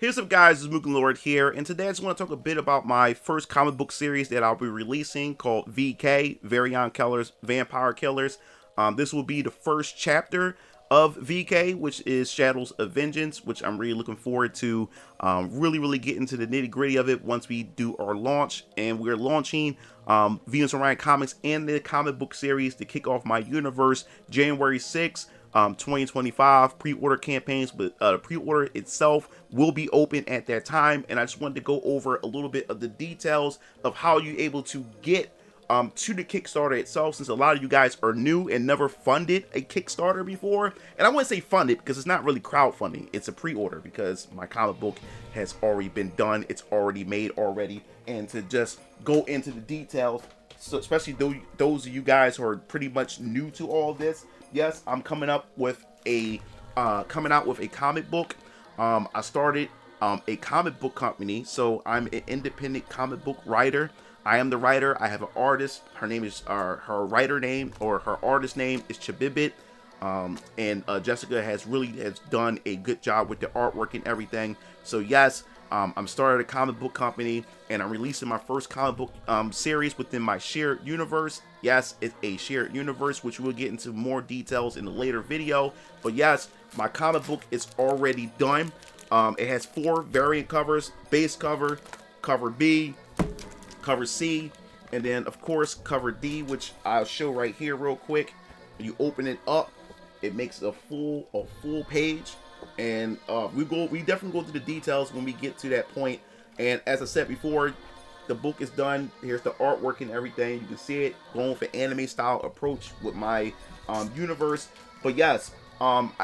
Here's up, guys, it's MugenLord here, and today I just want to talk a bit about my first comic book series that I'll be releasing called VK, Variant Killers, Vampire Killers. This will be the first chapter of VK, which is Shadows of Vengeance, which I'm really looking forward to really get into the nitty gritty of it once we do our launch. And we're launching Venus Orion Comics and the comic book series to kick off my universe January 6th. 2025 pre-order campaigns, but the pre-order itself will be open at that time, and I just wanted to go over a little bit of the details of how you're able to get to the Kickstarter itself, since a lot of you guys are new and never funded a Kickstarter before. And I wouldn't say funded because it's not really crowdfunding, it's a pre-order, because my comic book has already been done, it's already made already. And to just go into the details, so especially those of you guys who are pretty much new to all this, yes, I'm coming out with a comic book. I started a comic book company, so I'm an independent comic book writer. I am the writer. I have an artist. Her name is her writer name, or her artist name is Chabibit. And Jessica has done a good job with the artwork and everything. So yes, I'm starting a comic book company, and I'm releasing my first comic book series within my shared universe. Yes, it's a shared universe, which we'll get into more details in a later video. But yes, my comic book is already done. It has 4 variant covers: base cover, cover B, cover C, and then of course cover D, which I'll show right here real quick. When you open it up, it makes a full page. And we definitely go through the details when we get to that point. And as I said before, the book is done. Here's the artwork and everything. You can see it going for anime style approach with my universe. But yes,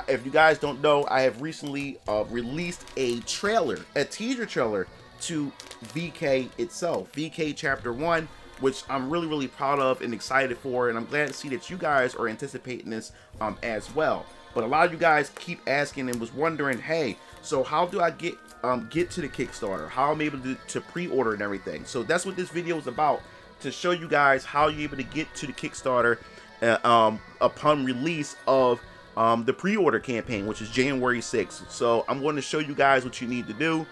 if you guys don't know, I have recently released a teaser trailer to VK itself, VK Chapter 1, which I'm really proud of and excited for. And I'm glad to see that you guys are anticipating this as well. But a lot of you guys keep asking and was wondering, hey, so how do I get to the Kickstarter? How I'm able to pre-order and everything? So that's what this video is about, to show you guys how you're able to get to the Kickstarter upon release of the pre-order campaign, which is January 6th. So I'm going to show you guys what you need to do.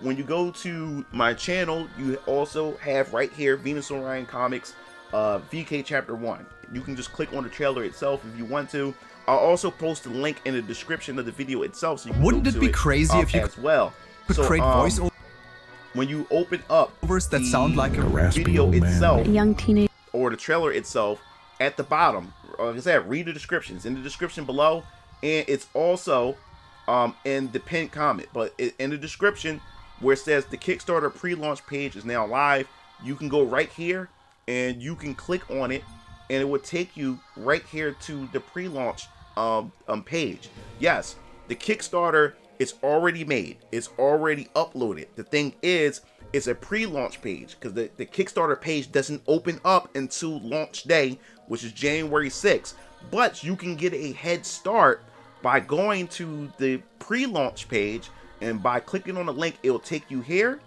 When you go to my channel, you also have right here Venus Orion Comics VK Chapter 1. You can just click on the trailer itself if you want to. I'll also post a link in the description of the video itself, so you can Wouldn't it be crazy if you as well could create voiceovers when you open up that sound like a video itself, a young teenager, or the trailer itself, at the bottom, like I said, read the descriptions in the description below, and it's also in the pinned comment. But in the description where it says the Kickstarter pre-launch page is now live, you can go right here and you can click on it, and it will take you right here to the pre-launch page. Yes, the Kickstarter is already made. It's already uploaded. The thing is, it's a pre-launch page, because the Kickstarter page doesn't open up until launch day, which is January 6th. But you can get a head start by going to the pre-launch page, and by clicking on the link, it will take you here,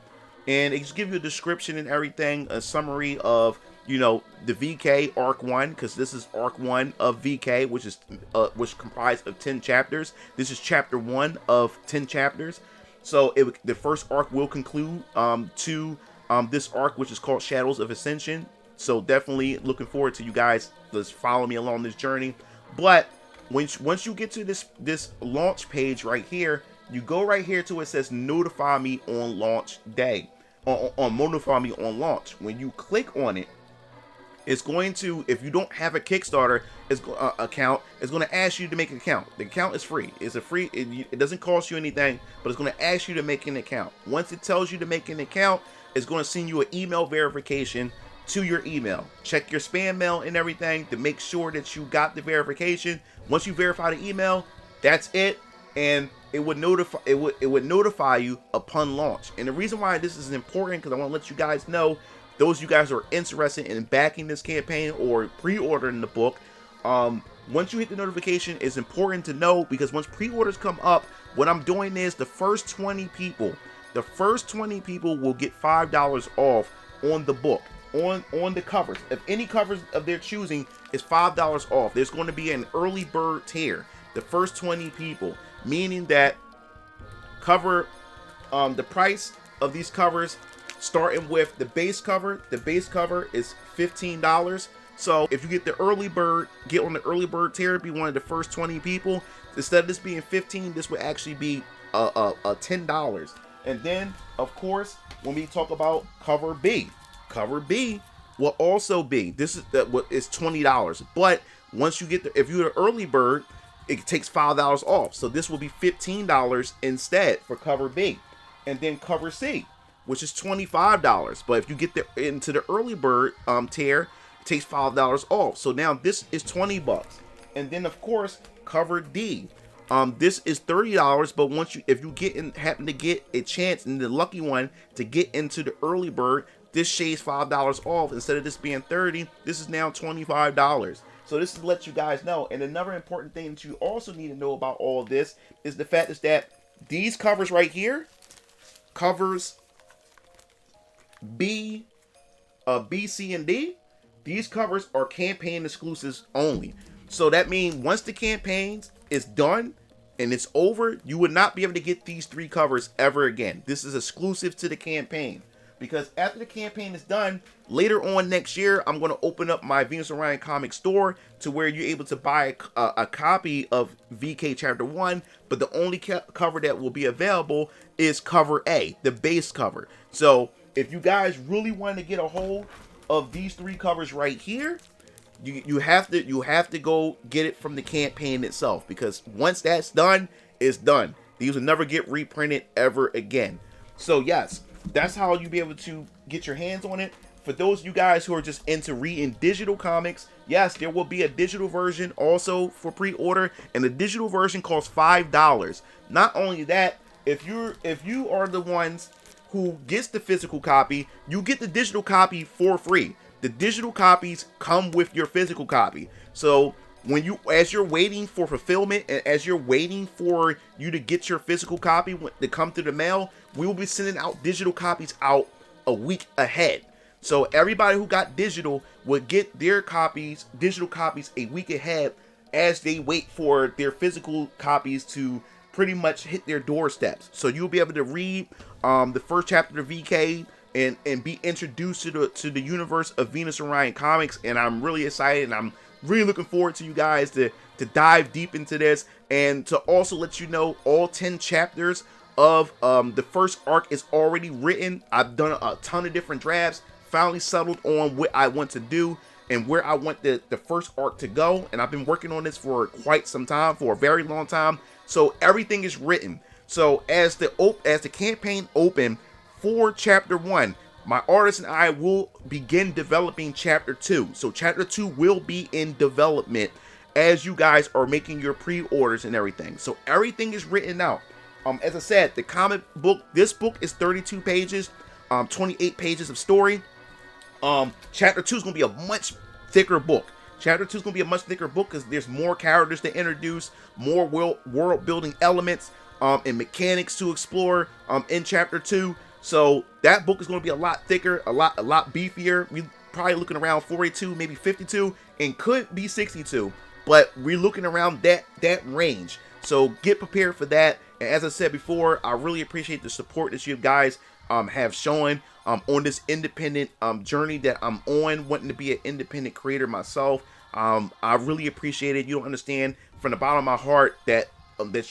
and it just gives you a description and everything, a summary of, you know, the VK Arc 1, because this is Arc 1 of VK, which comprised of 10 chapters. This is Chapter 1 of 10 chapters. So the first arc will conclude to this arc, which is called Shadows of Ascension. So definitely looking forward to you guys just follow me along this journey. But once you get to this launch page right here, you go right here to it says notify me on launch day, on notify me on launch. When you click on it, it's going to, if you don't have a Kickstarter account, it's going to ask you to make an account. The account is free. It's a free, it doesn't cost you anything, but it's going to ask you to make an account. Once it tells you to make an account, it's going to send you an email verification to your email. Check your spam mail and everything to make sure that you got the verification. Once you verify the email, that's it, and it would notify you upon launch. And the reason why this is important, because I want to let you guys know, those of you guys who are interested in backing this campaign or pre-ordering the book, once you hit the notification, it's important to know, because once pre-orders come up, what I'm doing is the first 20 people will get $5 off on the book, on the covers. If any covers of their choosing is $5 off, there's going to be an early bird tier. The first 20 people, meaning that cover The price of these covers, starting with the base cover. The base cover is $15. So if you get the early bird, get on the early bird tier, be one of the first 20 people. Instead of this being 15, this would actually be $10. And then, of course, when we talk about cover B will also be, this is what is $20. But once you get the, if you're an early bird, it takes $5 off. So this will be $15 instead for cover B. And then cover C, which is $25. But if you get into the early bird tier, it takes $5 off. So now this is $20. And then of course, cover D. This is $30, but once if you happen to get a chance and the lucky one to get into the early bird, this shaves $5 off. Instead of this being $30, this is now $25. So this is to let you guys know. And another important thing that you also need to know about all of this is the fact is that these covers right here, covers B, C, and D, these covers are campaign exclusives only. So that means once the campaigns is done and it's over, you would not be able to get these 3 covers ever again. This is exclusive to the campaign. Because after the campaign is done, later on next year, I'm going to open up my Venus Orion comic store to where you're able to buy a copy of VK Chapter 1, but the only cover that will be available is cover A, the base cover. So if you guys really want to get a hold of these 3 covers right here, you have to go get it from the campaign itself, because once that's done, it's done. These will never get reprinted ever again. So yes, that's how you'll be able to get your hands on it. For those of you guys who are just into reading digital comics, yes, there will be a digital version also for pre-order, and the digital version costs $5. Not only that, if you are the ones who gets the physical copy, you get the digital copy for free. The digital copies come with your physical copy. So as you're waiting for fulfillment and as you're waiting for you to get your physical copy to come through the mail, we will be sending out digital copies out a week ahead. So everybody who got digital would get their digital copies a week ahead as they wait for their physical copies to pretty much hit their doorsteps. So you'll be able to read the first chapter of VK and be introduced to the universe of Venus Orion comics. And I'm really excited, and I'm really looking forward to you guys to dive deep into this, and to also let you know all 10 chapters of the first arc is already written. I've done a ton of different drafts, finally settled on what I want to do and where I want the first arc to go, and I've been working on this for quite some time, for a very long time. So everything is written. So as the campaign open for chapter 1, my artist and I will begin developing chapter 2. So chapter 2 will be in development as you guys are making your pre-orders and everything. So everything is written out. As I said, the comic book, this book is 32 pages, 28 pages of story. Chapter 2 is going to be a much thicker book. Chapter 2 is going to be a much thicker book because there's more characters to introduce, more world building elements, and mechanics to explore in chapter 2. So that book is going to be a lot thicker, a lot beefier. We're probably looking around 42, maybe 52, and could be 62. But we're looking around that range. So get prepared for that. And as I said before, I really appreciate the support that you guys have shown on this independent journey that I'm on, wanting to be an independent creator myself. I really appreciate it. You don't understand from the bottom of my heart that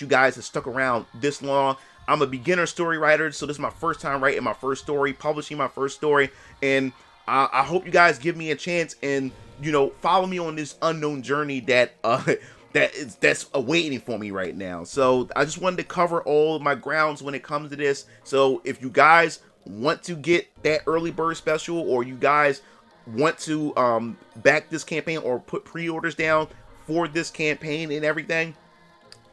you guys have stuck around this long. I'm a beginner story writer, so this is my first time writing my first story, publishing my first story, and I hope you guys give me a chance and follow me on this unknown journey that's awaiting for me right now. So I just wanted to cover all of my grounds when it comes to this. So if you guys want to get that early bird special, or you guys want to back this campaign or put pre-orders down for this campaign and everything,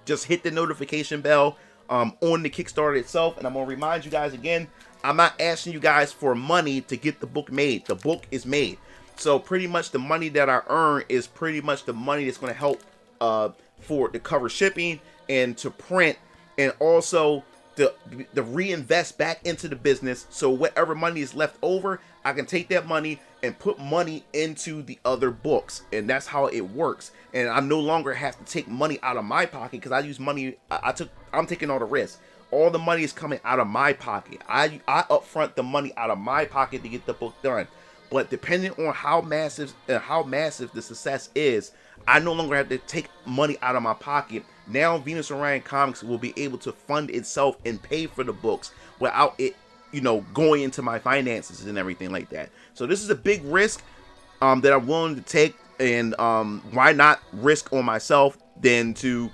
just hit the notification bell on the Kickstarter itself. And I'm gonna remind you guys again, I'm not asking you guys for money to get the book made. The book is made. So pretty much the money that I earn is pretty much the money that's going to help for to cover shipping and to print, and also to reinvest back into the business. So whatever money is left over, I can take that money and put money into the other books, and that's how it works. And I no longer have to take money out of my pocket because I use money. I'm taking all the risk. all the money is coming out of my pocket. I upfront the money out of my pocket to get the book done. But depending on how massive the success is, I no longer have to take money out of my pocket. Now Venus Orion Comics will be able to fund itself and pay for the books without it, going into my finances and everything like that. So this is a big risk that I'm willing to take, and why not risk on myself than to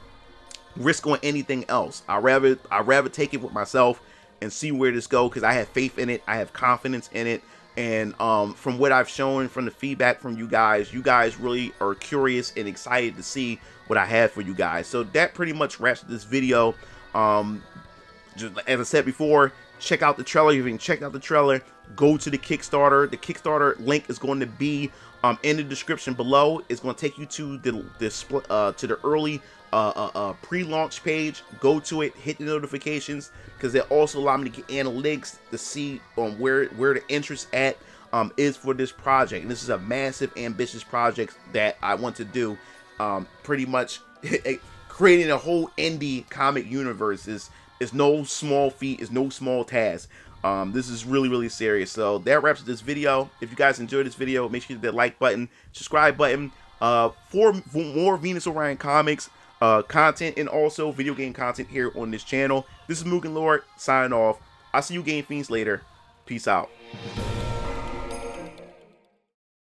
risk on anything else? I'd rather take it with myself and see where this goes, because I have faith in it, I have confidence in it. And from what I've shown, from the feedback from you guys really are curious and excited to see what I have for you guys. So that pretty much wraps this video. Just as I said before, check out the trailer. If you haven't checked out the trailer, go to the Kickstarter. The Kickstarter link is going to be in the description below. It's going to take you to the early pre-launch page. Go to it, hit the notifications, because they also allow me to get analytics to see where the interest is for this project. And this is a massive, ambitious project that I want to do. Pretty much creating a whole indie comic universe is no small feat, is no small task. This is really, really serious. So that wraps up this video. If you guys enjoyed this video, make sure you hit that like button, subscribe button for more Venus Orion Comics content, and also video game content here on this channel. This is MugenLord signing off. I'll see you game fiends later. Peace out.